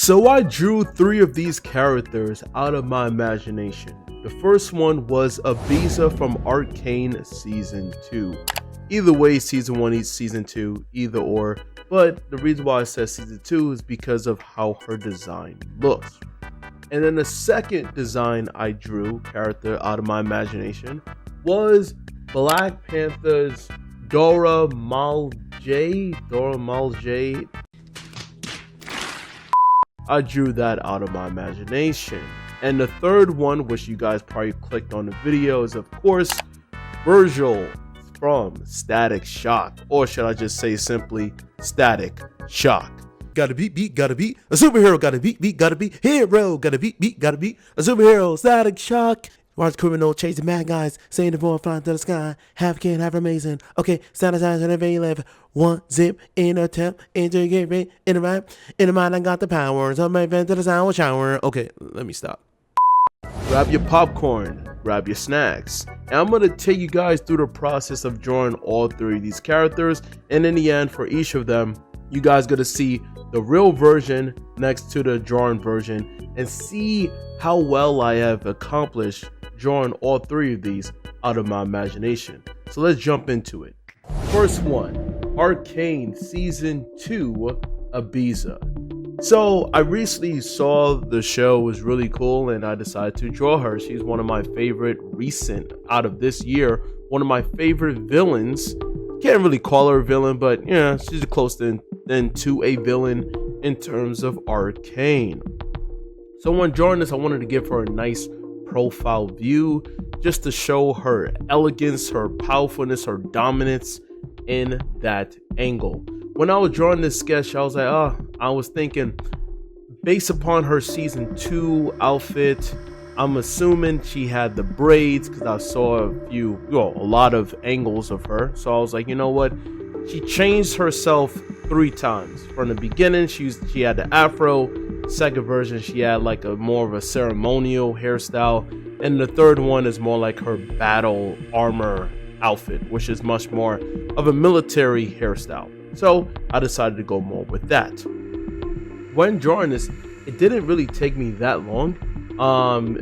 So I drew 3 of these characters out of my imagination. The first one was Ambessa from Arcane Season 2. Either way, Season 1 is Season 2, either or. But the reason why I said Season 2 is because of how her design looks. And then the second design I drew, character out of my imagination, was Black Panther's Dora Milaje. I drew that out of my imagination. And the third one, which you guys probably clicked on the video, is of course Virgil from Static Shock, or should I just say simply Static Shock. Gotta beat, gotta beat. A superhero gotta beat, gotta beat. Hero gotta beat, gotta beat. A superhero, Static Shock. Watch criminal chasing bad guys, saying the boy flying to the sky. Half can, half amazing. Okay, sanitize and available. One zip in a tap, integrate in the rap. In the mind, I got the powers. I'm my vent to the sound shower. Okay, let me stop. Grab your popcorn, grab your snacks, and I'm going to take you guys through the process of drawing all 3 of these characters, and in the end, for each of them, you guys going to see the real version next to the drawn version and see how well I have accomplished drawing all 3 of these out of my imagination. So let's jump into it. First one, Arcane Season 2, Ambessa. So I recently saw the show was really cool and I decided to draw her. She's one of my favorite recent out of this year, one of my favorite villains. Can't really call her a villain, but yeah, she's close than to a villain in terms of Arcane. So when drawing this, I wanted to give her a nice profile view just to show her elegance, her powerfulness, her dominance in that angle. When I was drawing this sketch, I was like, I was thinking, based upon her season 2 outfit, I'm assuming she had the braids because I saw a lot of angles of her. So I was like, you know what? She changed herself 3 times. From the beginning, she had the afro. Second version, she had like a more of a ceremonial hairstyle. And the third one is more like her battle armor outfit, which is much more of a military hairstyle. So I decided to go more with that. When drawing this, it didn't really take me that long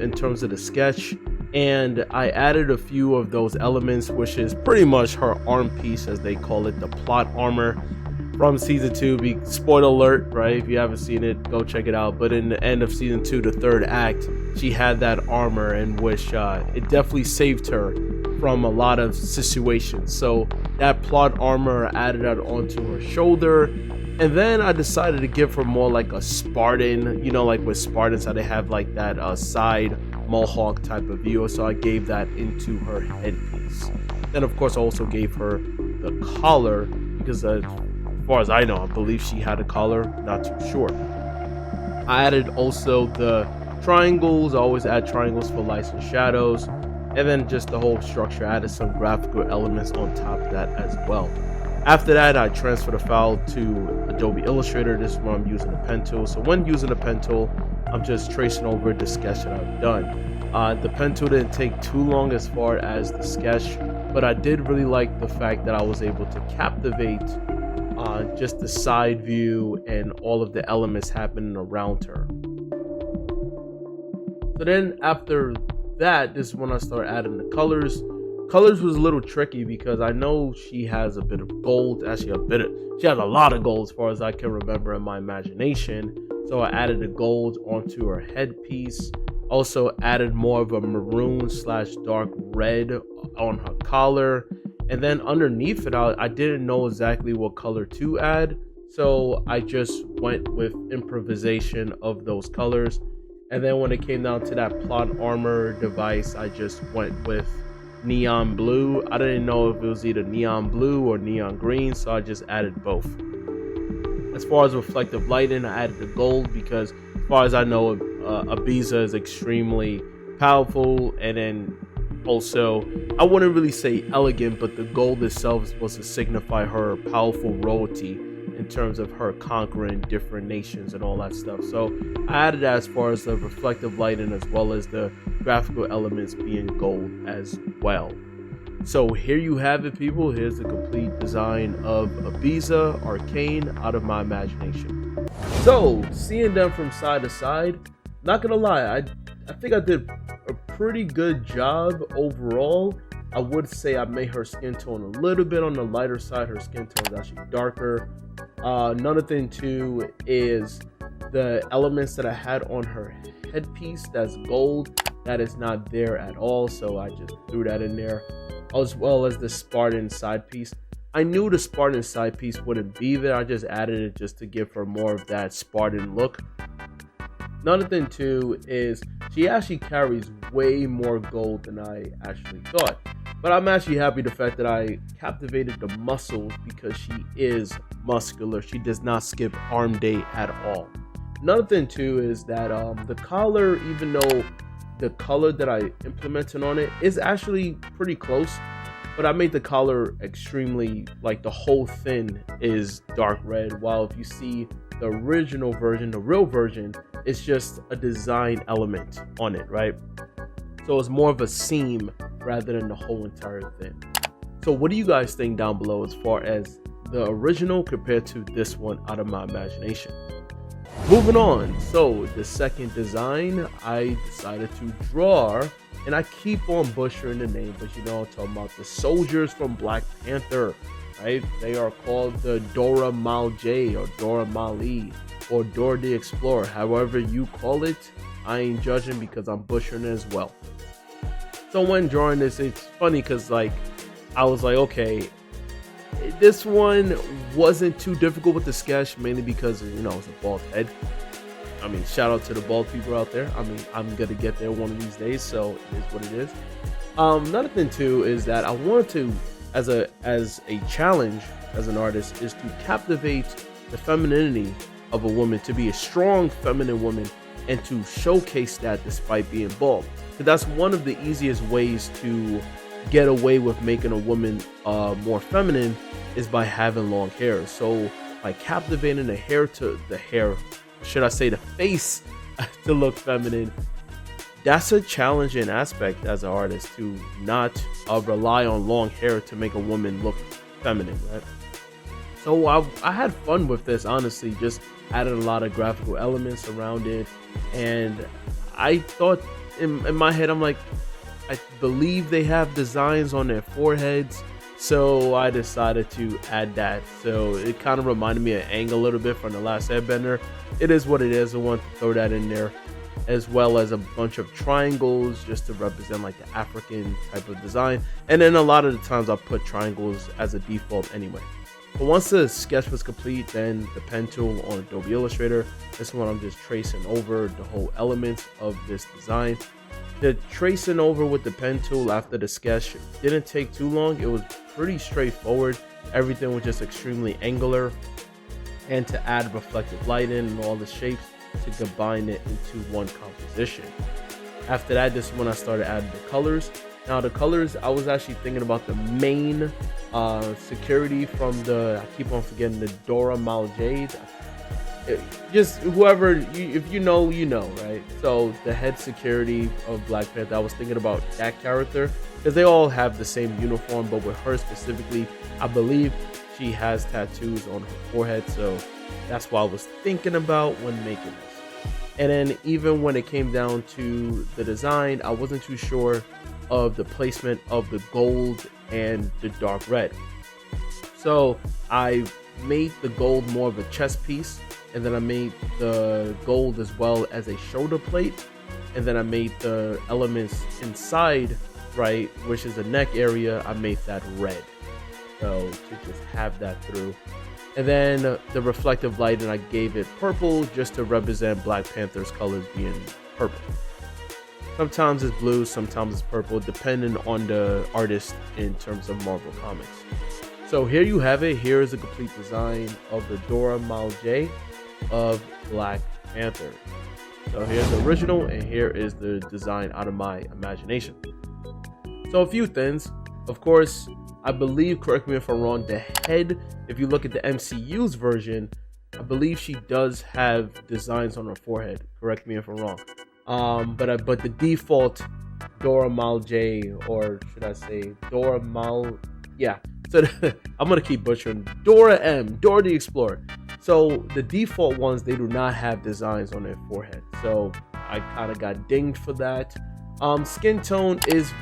in terms of the sketch, and I added a few of those elements, which is pretty much her arm piece, as they call it, the plot armor from season 2. Spoiler alert, right? If you haven't seen it, go check it out. But in the end of season 2, the 3rd act, she had that armor in which it definitely saved her from a lot of situations. So that plot armor, added that onto her shoulder, and then I decided to give her more like a Spartan, you know, like with Spartans how they have like that side mohawk type of view. So I gave that into her headpiece. Then of course I also gave her the collar because as far as I know, I believe she had a collar, not too sure. I added also the triangles. I always add triangles for lights and shadows. And then just the whole structure, added some graphical elements on top of that as well. After that, I transferred the file to Adobe Illustrator. This is where I'm using the pen tool. So when using the pen tool, I'm just tracing over the sketch that I've done. The pen tool didn't take too long as far as the sketch, but I did really like the fact that I was able to captivate just the side view and all of the elements happening around her. So then after that, this is when I start adding the colors. Colors was a little tricky because I know she has a bit of gold. Actually, she has a lot of gold as far as I can remember in my imagination. So I added the gold onto her headpiece. Also added more of a maroon / dark red on her collar. And then underneath it, I didn't know exactly what color to add. So I just went with improvisation of those colors. And then when it came down to that plot armor device, I just went with neon blue. I didn't know if it was either neon blue or neon green, so I just added both. As far as reflective lighting, I added the gold because as far as I know, Ambessa is extremely powerful. And then also, I wouldn't really say elegant, but the gold itself is supposed to signify her powerful royalty in terms of her conquering different nations and all that stuff. So I added that as far as the reflective lighting as well as the graphical elements being gold as well. So here you have it, people. Here's the complete design of Ambessa Arcane out of my imagination. So seeing them from side to side, not gonna lie, I think I did a pretty good job overall. I would say I made her skin tone a little bit on the lighter side. Her skin tone is actually darker. Another thing too is the elements that I had on her headpiece that's gold, that is not there at all, so I just threw that in there, as well as the Spartan side piece. I knew the Spartan side piece wouldn't be there. I just added it just to give her more of that Spartan look. Another thing too is she actually carries way more gold than I actually thought. But I'm actually happy the fact that I captivated the muscles, because she is muscular. She does not skip arm day at all. Another thing too is that the collar, even though the color that I implemented on it is actually pretty close, but I made the collar extremely, like the whole thing is dark red, while if you see the original version, the real version, it's just a design element on it, right? So it's more of a seam rather than the whole entire thing. So what do you guys think down below as far as the original compared to this one out of my imagination? Moving on, so the second design I decided to draw, and I keep on butchering the name, but you know I'm talking about the soldiers from Black Panther, right? They are called the Dora Milaje or Dora Mali or Dora the Explorer, however you call it. I ain't judging because I'm butchering it as well. So when drawing this, it's funny because like I was like, okay, this one wasn't too difficult with the sketch, mainly because, you know, it's a bald head. I mean, shout out to the bald people out there. I mean, I'm gonna get there one of these days, so it is what it is. Another thing too is that I wanted to, as a challenge as an artist, is to captivate the femininity of a woman, to be a strong feminine woman, and to showcase that despite being bald. So that's one of the easiest ways to get away with making a woman more feminine, is by having long hair. So by captivating the face to look feminine, that's a challenging aspect as an artist, to not rely on long hair to make a woman look feminine, right? So I had fun with this, honestly, just added a lot of graphical elements around it, and I thought in my head, I'm like, I believe they have designs on their foreheads, so I decided to add that. So it kind of reminded me of Aang a little bit from The Last Airbender. It is what it is. I want to throw that in there, as well as a bunch of triangles just to represent like the African type of design. And then a lot of the times I'll put triangles as a default anyway. But once the sketch was complete, then the pen tool on Adobe Illustrator, this one I'm just tracing over the whole elements of this design. The tracing over with the pen tool after the sketch didn't take too long. It was pretty straightforward. Everything was just extremely angular, and to add reflective light in and all the shapes to combine it into one composition. After that, this is when I started adding the colors. Now the colors, I was actually thinking about the main security from the, I keep on forgetting, the Dora Milaje. Just whoever, if you know, you know, right? So the head security of Black Panther, I was thinking about that character, because they all have the same uniform, but with her specifically, I believe she has tattoos on her forehead, so that's what I was thinking about when making this. And then even when it came down to the design, I wasn't too sure of the placement of the gold and the dark red. So I made the gold more of a chest piece, and then I made the gold as well as a shoulder plate, and then I made the elements inside, right, which is the neck area, I made that red, so to just have that through. And then the reflective light, and I gave it purple just to represent Black Panther's colors being purple. Sometimes it's blue, sometimes it's purple, depending on the artist in terms of Marvel Comics. So here you have it. Here is a complete design of the Dora Milaje of Black Panther. So here's the original, and here is the design out of my imagination. So a few things. Of course, I believe, correct me if I'm wrong, the head, if you look at the MCU's version, I believe she does have designs on her forehead. Correct me if I'm wrong. But the default Dora Milaje, or should I say Dora Mal, yeah. So I'm gonna keep butchering. Dora the Explorer. So the default ones, they do not have designs on their forehead, so I kind of got dinged for that. Skin tone is,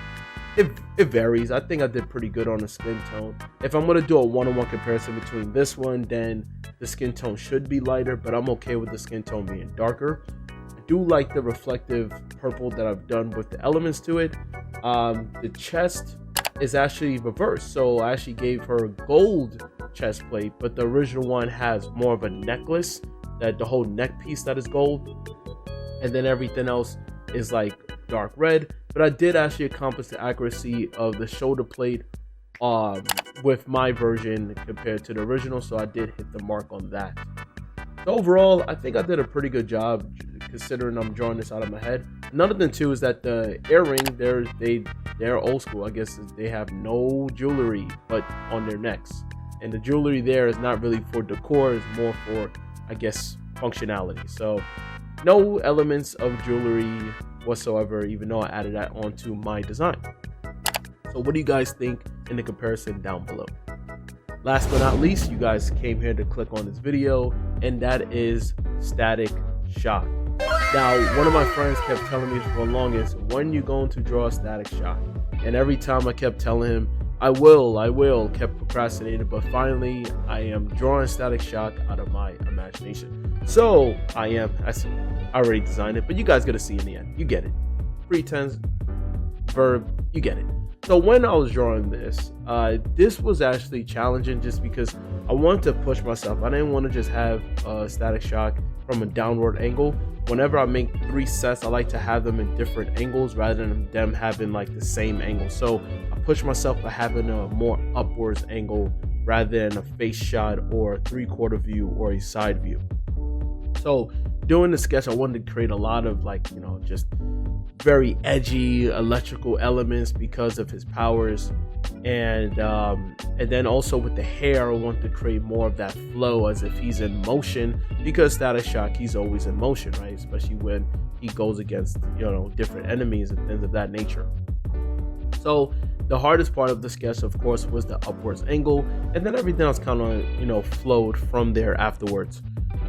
it varies. I think I did pretty good on the skin tone. If I'm gonna do a one-on-one comparison between this one, then the skin tone should be lighter, but I'm okay with the skin tone being darker. I do like the reflective purple that I've done with the elements to it. The chest is actually reversed, so I actually gave her gold chest plate, but the original one has more of a necklace, that the whole neck piece that is gold, and then everything else is like dark red. But I did actually accomplish the accuracy of the shoulder plate with my version compared to the original, so I did hit the mark on that. So overall, I think I did a pretty good job considering I'm drawing this out of my head. Another thing too is that the earring, they're old school. I guess they have no jewelry but on their necks, and the jewelry there is not really for decor, it's more for, I guess, functionality. So no elements of jewelry whatsoever, even though I added that onto my design. So what do you guys think in the comparison down below? Last but not least, you guys came here to click on this video, and that is Static Shock. Now, one of my friends kept telling me for the longest, when you going to draw a Static Shock? And every time I kept telling him, I will, kept procrastinating, but finally I am drawing Static Shock out of my imagination. So I already designed it, but you guys gotta see in the end. You get it. Pretense, verb, you get it. So when I was drawing this, this was actually challenging just because I wanted to push myself. I didn't want to just have a Static Shock from a downward angle. Whenever I make 3 sets, I like to have them in different angles rather than them having like the same angle. So I pushed myself by having a more upwards angle rather than a face shot or a 3/4 view or a side view. So doing the sketch, I wanted to create a lot of like, you know, just very edgy electrical elements because of his powers, and then also with the hair, I want to create more of that flow as if he's in motion, because Static Shock, he's always in motion, right? Especially when he goes against, you know, different enemies and things of that nature. So the hardest part of the sketch, of course, was the upwards angle, and then everything else kind of, you know, flowed from there afterwards.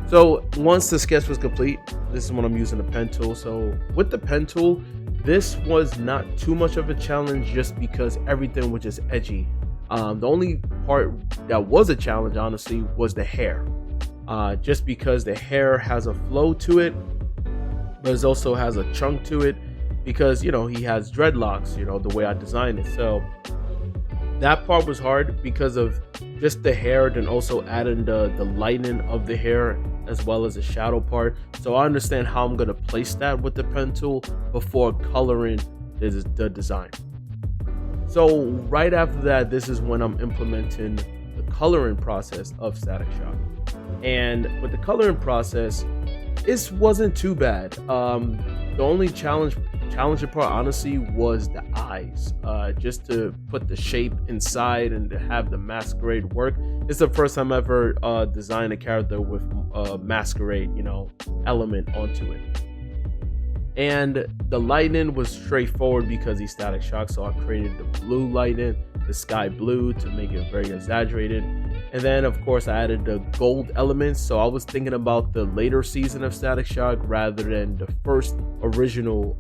So once the sketch was complete, this is when I'm using the pen tool. So with the pen tool, this was not too much of a challenge just because everything was just edgy. The only part that was a challenge, honestly, was the hair. Just because the hair has a flow to it, but it also has a chunk to it because, you know, he has dreadlocks, you know, the way I designed it. So that part was hard because of just the hair, then also adding the lightening of the hair as well as the shadow part. So I understand how I'm going to place that with the pen tool before coloring the design. So right after that, this is when I'm implementing the coloring process of Static Shock. And with the coloring process, it wasn't too bad. The only challenging part, honestly, was the eyes. Just to put the shape inside and to have the masquerade work. It's the first time I ever designed a character with a masquerade, you know, element onto it. And the lightning was straightforward because he's Static Shock, so I created the blue lightning, the sky blue, to make it very exaggerated. And then of course I added the gold elements, so I was thinking about the later season of Static Shock rather than the first original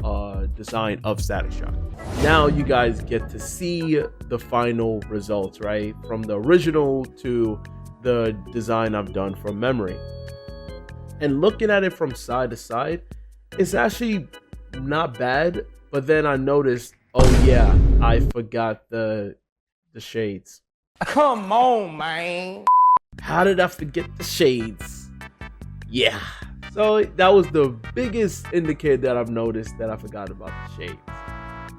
design of Static Shock. Now you guys get to see the final results, right? From the original to the design I've done from memory. And looking at it from side to side, it's actually not bad, but then I noticed, oh yeah, I forgot the shades. Come on, man. How did I forget the shades? Yeah. So that was the biggest indicator that I've noticed that I forgot about the shades.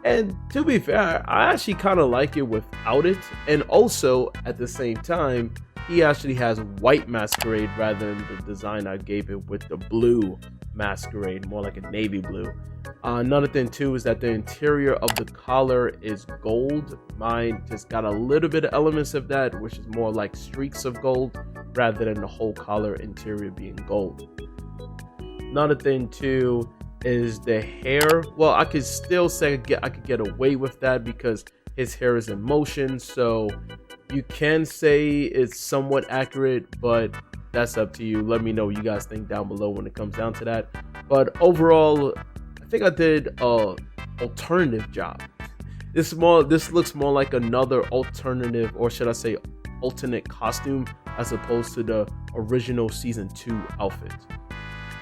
And to be fair, I actually kind of like it without it. And also, at the same time, he actually has white masquerade rather than the design I gave it with the blue masquerade, more like a navy blue. Another thing too is that the interior of the collar is gold. Mine just got a little bit of elements of that, which is more like streaks of gold rather than the whole collar interior being gold. Another thing too is the hair. Well, I could still say I could get away with that because his hair is in motion, so you can say it's somewhat accurate, but that's up to you. Let me know what you guys think down below when it comes down to that. But overall, I think I did a alternative job. This looks more like another alternative, or should I say alternate costume, as opposed to the original season 2 outfit.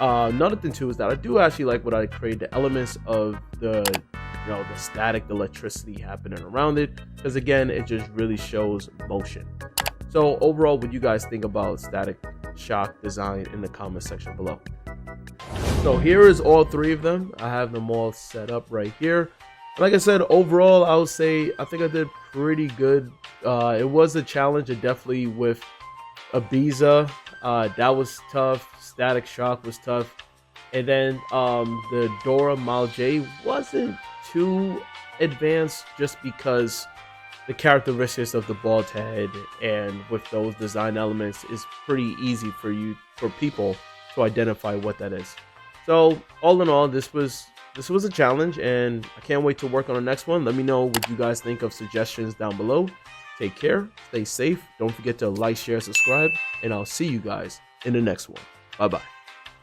Another thing too is that I do actually like what I created, the elements of the the static, the electricity happening around it, because again, it just really shows motion. So overall, what you guys think about Static Shock design in the comment section below. So here is all 3 of them. I have them all set up right here. Like I said, overall, I would say I think I did pretty good. It was a challenge, definitely with Ambessa. That was tough. Static Shock was tough. And then the Dora Milaje wasn't too advanced, just because the characteristics of the bald head and with those design elements is pretty easy for people to identify what that is. So all in all, this was a challenge, and I can't wait to work on the next one. Let me know what you guys think of suggestions down below. Take care, stay safe, don't forget to like, share, subscribe, and I'll see you guys in the next one. Bye bye.